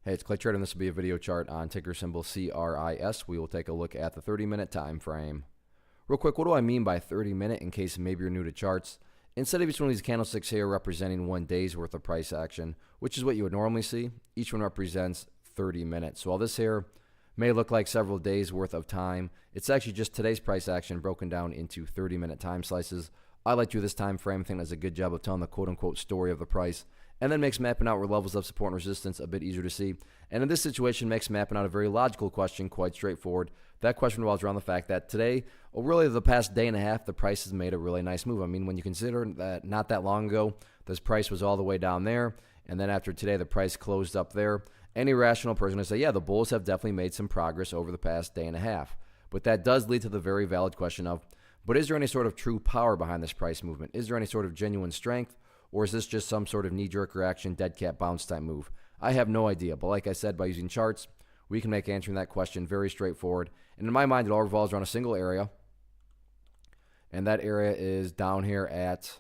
Hey, it's Clay Trader, and this will be a video chart on ticker symbol CRIS. We will take a look at the 30-minute time frame. Real quick, what do I mean by 30-minute in case maybe you're new to charts? Instead of each one of these candlesticks here representing 1 day's worth of price action, which is what you would normally see, each one represents 30 minutes. So while this here may look like several days worth of time, it's actually just today's price action broken down into 30-minute time slices. I like to do this time frame. I think that's a good job of telling the quote-unquote story of the price, and then makes mapping out where levels of support and resistance a bit easier to see. And in this situation, makes mapping out a very logical question quite straightforward. That question revolves around the fact that today, or really the past day and a half, the price has made a really nice move. I mean, when you consider that not that long ago, this price was all the way down there, and then after today, the price closed up there. Any rational person would say, yeah, the bulls have definitely made some progress over the past day and a half. But that does lead to the very valid question of, but is there any sort of true power behind this price movement? Is there any sort of genuine strength? Or is this just some sort of knee-jerk reaction, dead cat bounce type move? I have no idea. But like I said, by using charts, we can make answering that question very straightforward. And in my mind, it all revolves around a single area. And that area is down here at,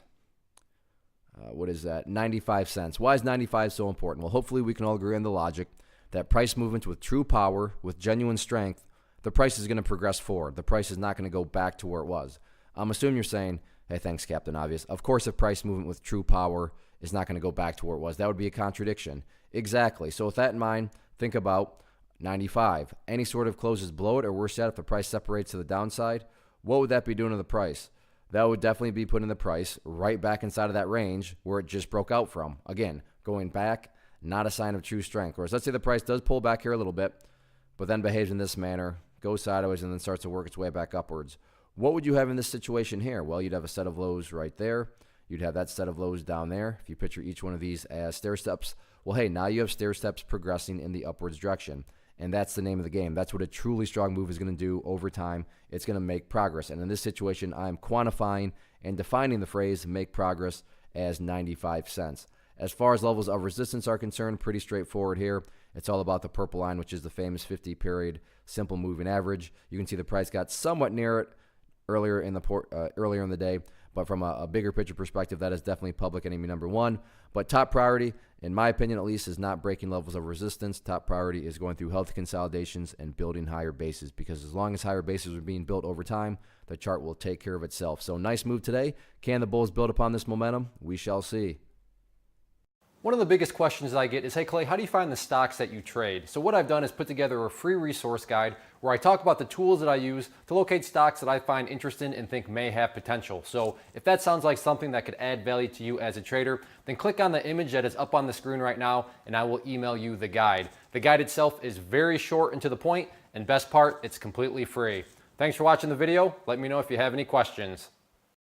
what is that, 95 cents. Why is 95 so important? Well, hopefully we can all agree on the logic that price movements with true power, with genuine strength, the price is going to progress forward. The price is not going to go back to where it was. I'm assuming you're saying, hey, thanks, Captain Obvious. Of course, if price movement with true power is not going to go back to where it was, that would be a contradiction. Exactly. So with that in mind, think about 95. Any sort of closes below it, or worse yet, if the price separates to the downside, what would that be doing to the price? That would definitely be putting the price right back inside of that range where it just broke out from. Again, going back, not a sign of true strength. Whereas let's say the price does pull back here a little bit, but then behaves in this manner, goes sideways, and then starts to work its way back upwards. What would you have in this situation here? Well, you'd have a set of lows right there. You'd have that set of lows down there. If you picture each one of these as stair steps, well, hey, now you have stair steps progressing in the upwards direction. And that's the name of the game. That's what a truly strong move is going to do over time. It's going to make progress. And in this situation, I'm quantifying and defining the phrase make progress as 95 cents. As far as levels of resistance are concerned, pretty straightforward here. It's all about the purple line, which is the famous 50-period simple moving average. You can see the price got somewhat near it earlier in the day, but from a bigger picture perspective, that is definitely public enemy number one. But top priority, in my opinion at least, is not breaking levels of resistance. Top priority is going through healthy consolidations and building higher bases, because as long as higher bases are being built over time, the chart will take care of itself. So nice move today. Can the bulls build upon this momentum? We shall see. One of the biggest questions I get is, hey Clay, how do you find the stocks that you trade? So what I've done is put together a free resource guide where I talk about the tools that I use to locate stocks that I find interesting and think may have potential. So if that sounds like something that could add value to you as a trader, then click on the image that is up on the screen right now and I will email you the guide. The guide itself is very short and to the point, and best part, it's completely free. Thanks for watching the video. Let me know if you have any questions.